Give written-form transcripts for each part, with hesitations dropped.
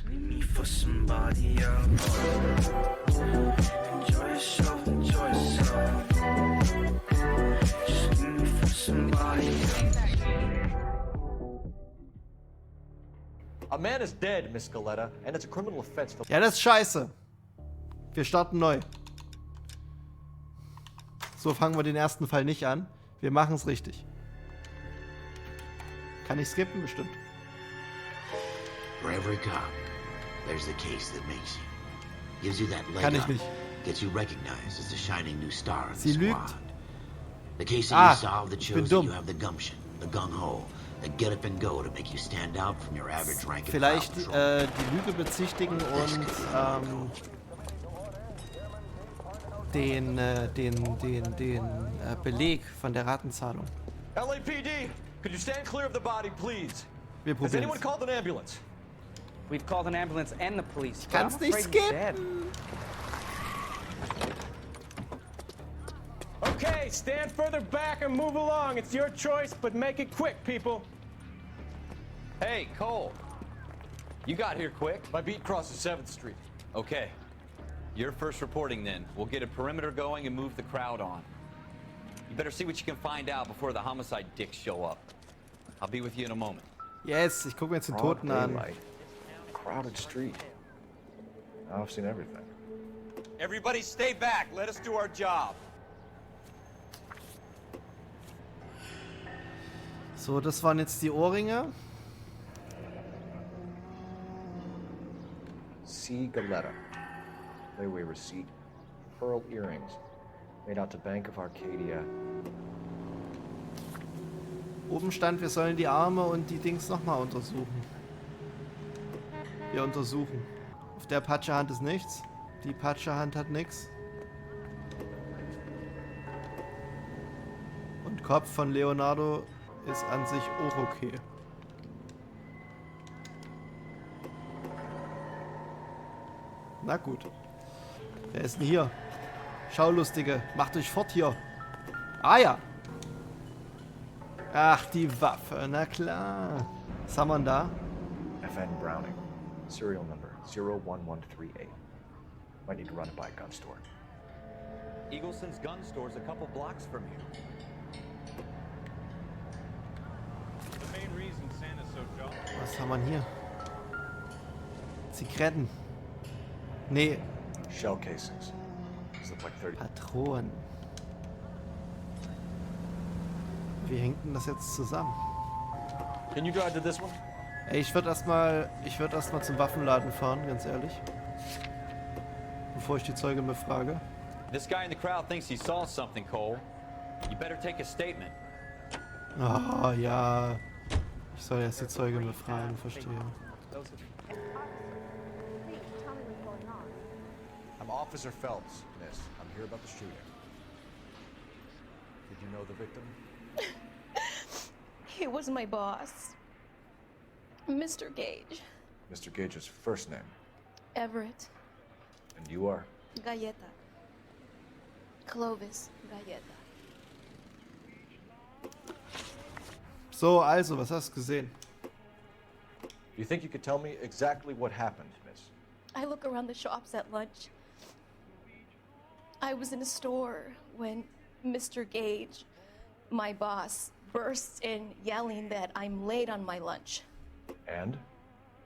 Leave me for somebody else. Enjoy yourself, enjoy yourself. Just leave me for somebody else. A man is dead, Miss Scaletta, and it's a criminal offense for... Ja, das ist scheiße. Wir starten neu. So fangen wir den ersten Fall nicht an. Wir machen es richtig. Kann ich skippen? Bestimmt. For every cop, there's the case that makes you. Gives you that leg Kann ich up. nicht. Gets you recognized as the shining new star in the Sie lügt. squad. The case that you Ah, solved that ich bin shows that dumm. you have the gumption, the gung-ho, the get up and go to make you stand out from your average rank and Vielleicht file patrol. die Lüge bezichtigen und den Beleg von der Ratenzahlung. LAPD, could you stand clear of the body, please? Wir Has anyone probieren. called an ambulance? We've called an ambulance and the police. but Kannst I'm nicht afraid he's dead. skippen. Okay, stand further back and move along. It's your choice, but make it quick, people. Hey, Cole. You got here quick. My beat crosses 7th Street. Okay. You're first reporting then. We'll get a perimeter going and move the crowd on. You better see what you can find out before the homicide dicks show up. I'll be with you in a moment. Yes, ich gucke mir jetzt den Toten an. Crowded street. I've seen everything. Everybody stay back. Let us do our job. So, das waren jetzt die Ohrringe. C. Galetta. Layaway receipt. Pearl earrings. Made out to Bank of Arcadia. Oben stand, wir sollen die Arme und die Dings nochmal untersuchen. Wir untersuchen. Auf der Patschehand ist nichts. Die Patschehand hat nichts. Und Kopf von Leonardo ist an sich auch okay. Na gut. Wer ist denn hier? Schaulustige, macht euch fort hier. Ah ja. Ach, die Waffe, na klar. Was haben wir denn da? FN Browning. Serial number 01138. Might need to run it by a gun store. Eagleson's gun store's a couple blocks from here. The main reason Santa's so jolly. Was haben wir denn hier? Zigaretten. Nee, Shell casings. These look like 30. Patronen. Wie hängt denn das jetzt zusammen? Can you drive to this one? Ey, ich würde erstmal zum Waffenladen fahren, ganz ehrlich. Bevor ich die Zeuge befrage. This guy in the crowd thinks he saw something, Cole. You better take a statement. Ah, ja. Ich soll erst die Zeuge befragen, verstehe. I'm Officer Phelps, miss. I'm here about the shooting. Did you know the victim? He was my boss, Mr. Gage. Mr. Gage's first name. Everett. And you are? Galleta. Clovis Galleta. So, also, was hast du gesehen? Do you think you could tell me exactly what happened, miss? I look around the shops at lunch. I was in a store when Mr. Gage, my boss, bursts in yelling that I'm late on my lunch. And?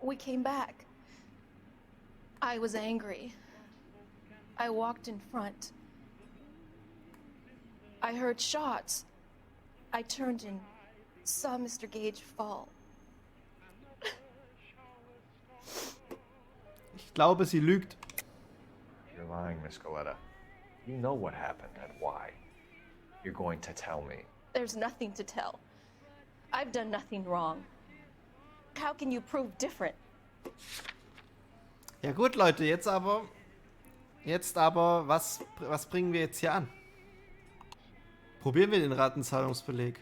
We came back. I was angry. I walked in front. I heard shots. I turned and saw Mr. Gage fall. Ich glaube, sie lügt. You're lying, Miss Galetta. You know what happened and why. You're going to tell me. There's nothing to tell. I've done nothing wrong. How can you prove different? Ja gut, Leute, jetzt aber, was bringen wir jetzt hier an? Probieren wir den Ratenzahlungsbeleg.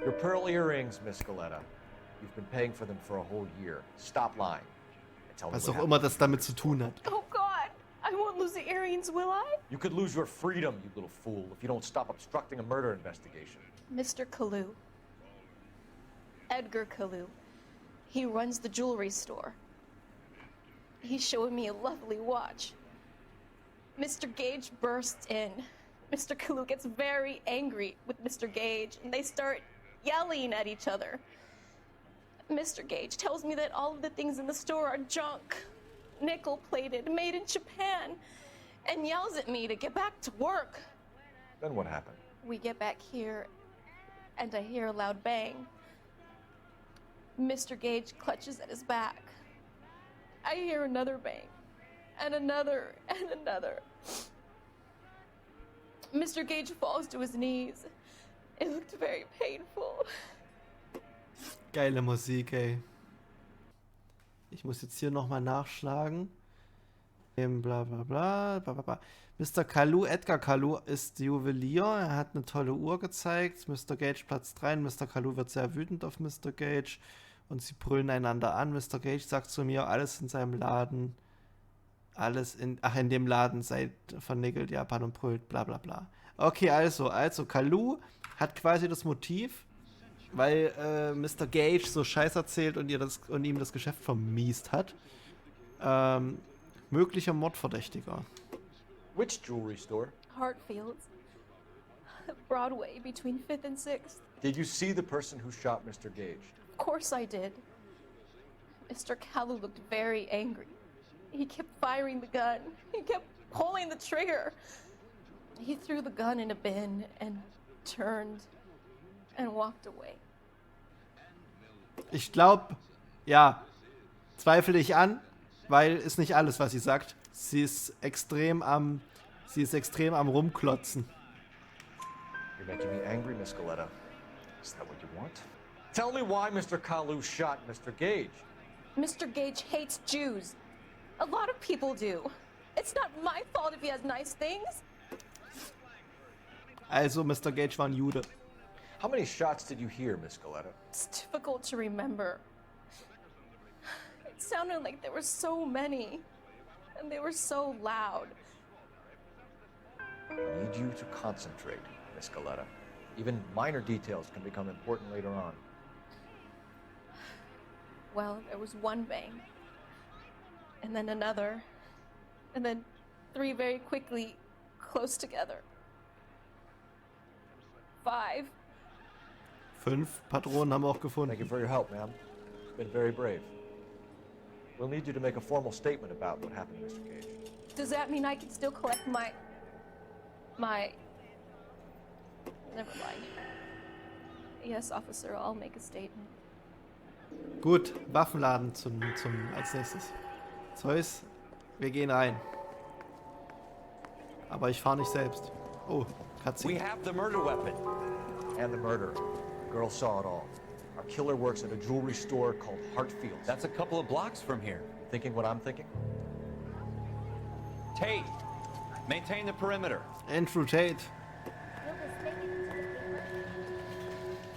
Your pearl earrings, Miss Galetta. You've been paying for them for a whole year. Stop lying. And tell me Was what auch happened. immer das damit zu tun hat. Oh God, I won't lose the earrings, will I? You could lose your freedom, you little fool, if you don't stop obstructing a murder investigation. Mr. Kalu. Edgar Kalu. He runs the jewelry store. He's showing me a lovely watch. Mr. Gage bursts in. Mr. Kalu gets very angry with Mr. Gage, and they start yelling at each other. Mr. Gage tells me that all of the things in the store are junk, nickel-plated, made in Japan, and yells at me to get back to work. Then what happened? We get back here, and I hear a loud bang. Mr. Gage clutches at his back. I hear another bang, and another, and another. Mr. Gage falls to his knees. It looked very painful. Geile Musik, ey. Ich muss jetzt hier nochmal nachschlagen. Bla bla bla, bla bla bla. Mr. Kalu, Edgar Kalu ist Juwelier. Er hat eine tolle Uhr gezeigt. Mr. Gage Platz 3. Mr. Kalu wird sehr wütend auf Mr. Gage. Und sie brüllen einander an. Mr. Gage sagt zu mir, alles in seinem Laden. In dem Laden sei vernickelt Japan und brüllt, bla bla bla. Okay, also Kalu hat quasi das Motiv, weil Mr. Gage so Scheiß erzählt und ihm das Geschäft vermiest hat. Möglicher Mordverdächtiger. Which jewelry store? Hartfield's. Broadway, between 5th and 6th. Did you see the person who shot Mr. Gage? Of course I did. Mr. Kalu looked very angry. He kept firing the gun. He kept pulling the trigger. He threw the gun in a bin and turned and walked away. Ich glaube, ja, zweifle ich an, weil ist nicht alles, was sie sagt. Sie ist extrem am Rumklotzen. You're making me angry, Miss Goleta. Is that what you want? Tell me why Mr. Kalu shot Mr. Gage. Mr. Gage hates Jews. A lot of people do. It's not my fault if he has nice things. Also, Mr. Gage war ein Jude. How many shots did you hear, Miss Goleta? It's difficult to remember. It sounded like there were so many, and they were so loud. I need you to concentrate, Miss Goleta. Even minor details can become important later on. Well, there was one bang, and then another, and then 3 very quickly, close together. 5. 5 Patronen haben wir auch gefunden. Thank you for your help, ma'am. You've been very brave. We'll need you to make a formal statement about what happened to Mr. Gage. Does that mean I can still collect my... Never mind. Yes, officer, I'll make a statement. Gut, Waffenladen als nächstes. Zeus, wir gehen rein. Aber ich fahre nicht selbst. Oh, We Cutscene. have the murder weapon. And the murder. The girl saw it all. Our killer works at a jewelry store called Hartfield's. That's a couple of blocks from here. Thinking what I'm thinking? Tate, maintain the perimeter. Andrew Tate.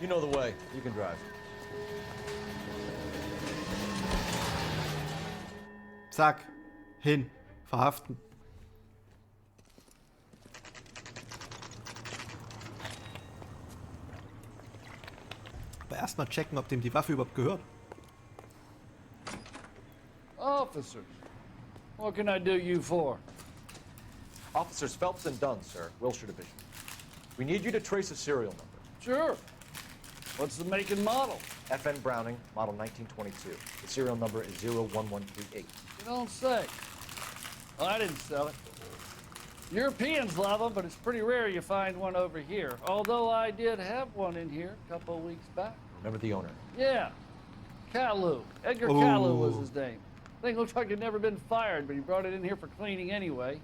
You know the way. You can drive. Zack. Hin. Verhaften. Aber erstmal checken, ob dem die Waffe überhaupt gehört. Officers, what can I do you for? Officers Phelps and Dunn, sir. Wilshire Division. We need you to trace a serial number. Sure. What's the make and model? FN Browning, model 1922. The serial number is 01138. You don't say. Well, I didn't sell it. Europeans love them, but it's pretty rare you find one over here. Although I did have one in here a couple of weeks back. Remember the owner? Yeah. Kalu. Edgar Oh. Kalu was his name. Thing looked like he'd never been fired, but he brought it in here for cleaning anyway.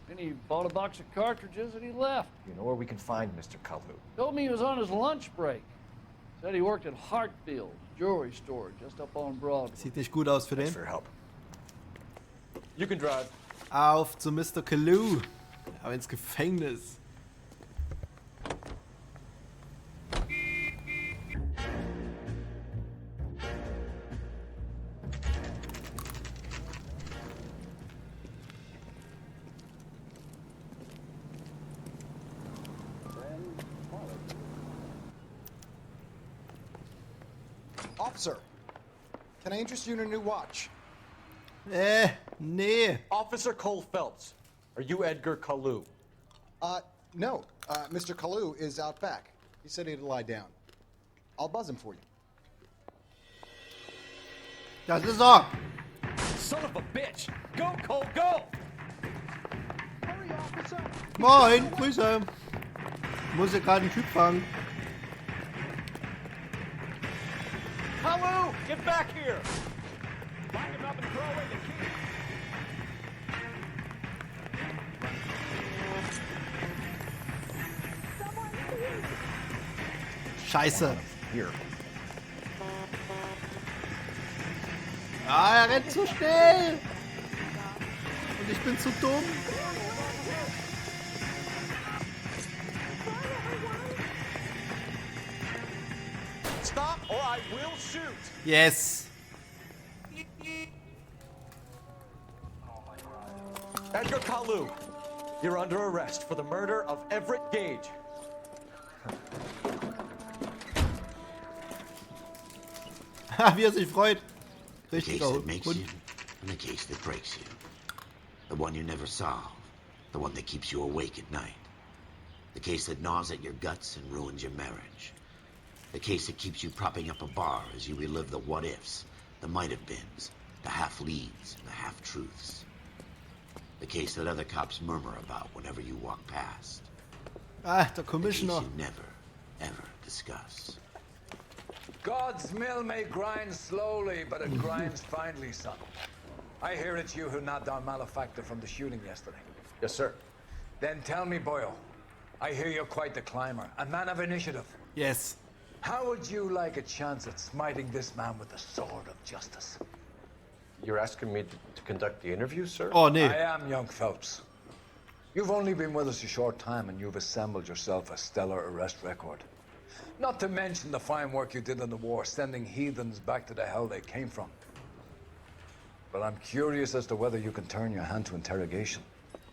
Then he bought a box of cartridges and he left. You know where we can find Mr. Kalu? Told me he was on his lunch break. Said he worked at Hartfield's jewelry store just up on Broadway. Sieht nicht gut aus für Thanks den. for your help. You can drive. Auf zu Mr. Kalu. Aber ins Gefängnis. Officer, Can I interest you in a new watch? Nee. Officer Cole Phelps, are you Edgar Kalu? No. Mr. Kalu is out back. He said he'd lie down. I'll buzz him for you. Das ist er. Son of a bitch! Go, Cole, go! Moin, Grüße. Muss ja gerade einen Typ fangen. Kalu, get back here! Lock him up and throw away the key. Scheiße. Here. Ah, er rennt zu schnell. Und ich bin zu dumm. Stop or I will shoot! Yes. Edgar Kalu, you're under arrest for the murder of Everett Gage. Wie er sich freut. The Richtig case that makes Hund. you and the case that breaks you. The one you never solve. The one that keeps you awake at night. The case that gnaws at your guts and ruins your marriage. The case that keeps you propping up a bar as you relive the what-ifs, the might-have-beens, the half-leads, and the half-truths. The case that other cops murmur about whenever you walk past. Ah, der The case Commissioner. you never, ever discuss. God's mill may grind slowly, but it grinds finely, son. I hear it's you who knocked down Malefactor from the shooting yesterday. Yes, sir. Then tell me, Boyle, I hear you're quite the climber, a man of initiative. Yes. How would you like a chance at smiting this man with the sword of justice? You're asking me to conduct the interview, sir? Oh, nee. I am young Phelps. You've only been with us a short time and you've assembled yourself a stellar arrest record. Not to mention the fine work you did in the war, sending heathens back to the hell they came from. But I'm curious as to whether you can turn your hand to interrogation.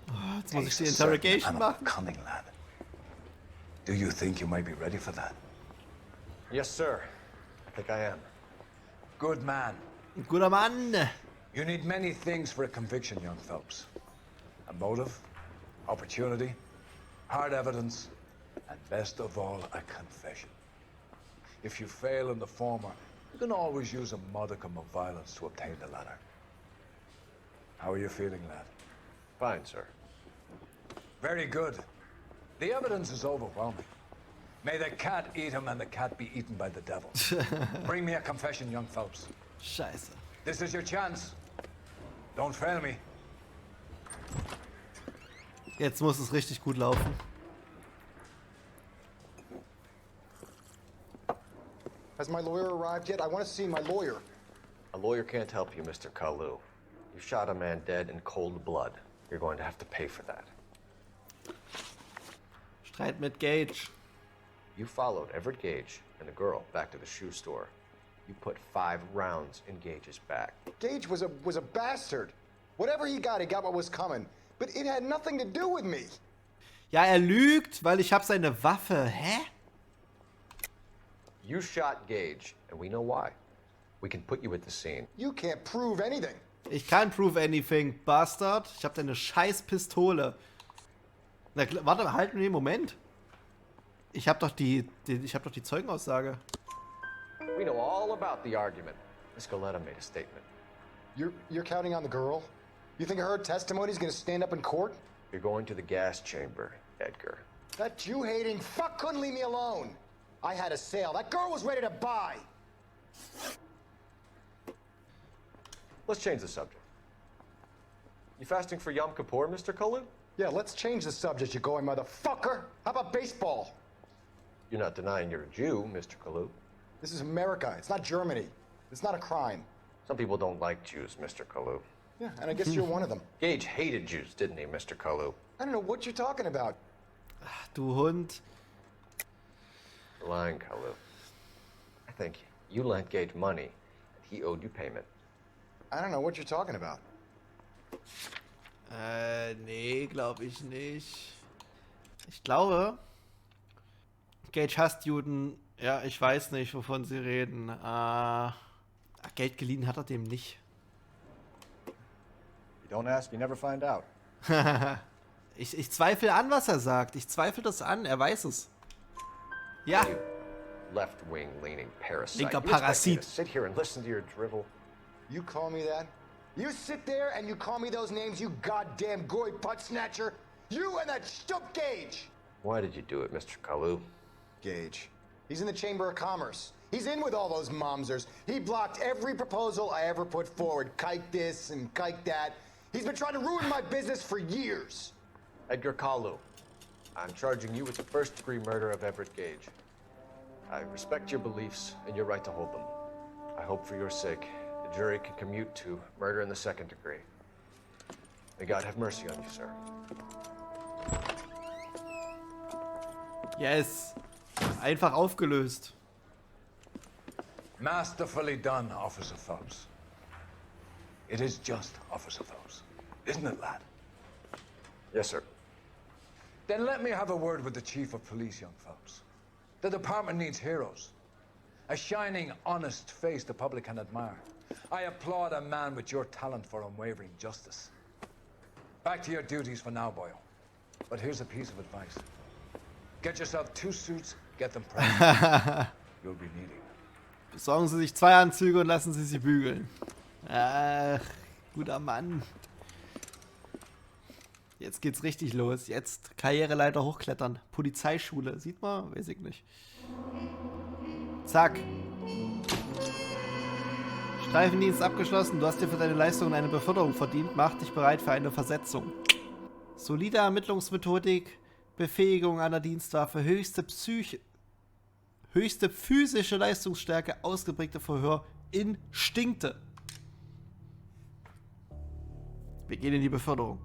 Oh, jetzt muss ich Ace die is certain Interrogation and a machen. cunning lad. Do you think you might be ready for that? Yes, sir. I think I am. Good man. Ein guter Mann. You need many things for a conviction, young Phelps. A motive, opportunity, hard evidence, and best of all, a confession. If you fail in the former, you can always use a modicum of violence to obtain the latter. How are you feeling, lad? Fine, sir. Very good. The evidence is overwhelming. May the cat eat him and the cat be eaten by the devil. Bring me a confession, young Phelps. Scheiße. This is your chance. Don't fail me. Jetzt muss es richtig gut laufen. Has my lawyer arrived yet? I want to see my lawyer. A lawyer can't help you, Mr. Kalu. You shot a man dead in cold blood. You're going to have to pay for that. Streit mit Gage. You followed Everett Gage and the girl back to the shoe store. You put 5 rounds in Gage's back. Gage was a bastard. Whatever he got what was coming. But it had nothing to do with me. Ja, er lügt, weil ich habe seine Waffe. Hä? You shot Gage, and we know why. We can put you at the scene. You can't prove anything. Ich kann prove anything, Bastard. Ich habe deine scheiß Pistole. Na, warte, halt einen Moment. Ich habe doch die Zeugenaussage. We know all about the argument. Miss Goleta made a statement. You're counting on the girl? You think her testimony's gonna stand up in court? You're going to the gas chamber, Edgar. That Jew-hating fuck couldn't leave me alone. I had a sale. That girl was ready to buy. Let's change the subject. You fasting for Yom Kippur, Mr. Kalu? Yeah, let's change the subject, you going motherfucker. How about baseball? You're not denying you're a Jew, Mr. Kalu. This is America. It's not Germany. It's not a crime. Some people don't like Jews, Mr. Kalu. Yeah, and I guess you're one of them. Gage hated Jews, didn't he, Mr. Kalu? I don't know what you're talking about. Du Hund. You're lying, Kalu. I think you lent Gage money, and he owed you payment. I don't know what you're talking about. Nee, glaube ich nicht. Ich glaube, Gage hasst Juden. Ja, ich weiß nicht, wovon sie reden. Geld geliehen hat er dem nicht. You don't ask, you never find out. Ich zweifle an, was er sagt. Ich zweifle das an. Er weiß es. Ja. Left-wing leaning parasite. Linker You expect me Parasit. to sit here and listen to your drivel? You call me that? You sit there and you call me those names, you goddamn goy butt snatcher? You and that stup Gage! Why did you do it, Mr. Kalu? Gage. He's in the Chamber of Commerce. He's in with all those momsers. He blocked every proposal I ever put forward. Kike this and kike that. He's been trying to ruin my business for years. Edgar Kalu, I'm charging you with the first-degree murder of Everett Gage. I respect your beliefs and your right to hold them. I hope for your sake the jury can commute to murder in the second degree. May God have mercy on you, sir. Yes. Einfach aufgelöst. Masterfully done, Officer Phelps. It is just Officer Phelps, isn't it, lad? Yes, sir. Then let me have a word with the Chief of Police, young Phelps. The department needs heroes. A shining, honest face the public can admire. I applaud a man with your talent for unwavering justice. Back to your duties for now, Boyle. But here's a piece of advice. Get yourself 2 suits, get them prepped. You'll be needing. Besorgen Sie sich 2 Anzüge und lassen Sie sie bügeln. Ach, guter Mann. Jetzt geht's richtig los. Jetzt Karriereleiter hochklettern. Polizeischule. Sieht man? Weiß ich nicht. Zack. Streifendienst abgeschlossen. Du hast dir für deine Leistungen eine Beförderung verdient. Mach dich bereit für eine Versetzung. Solide Ermittlungsmethodik. Befähigung einer Dienstwaffe. Höchste physische Leistungsstärke. Ausgeprägte Verhörinstinkte. Wir gehen in die Beförderung.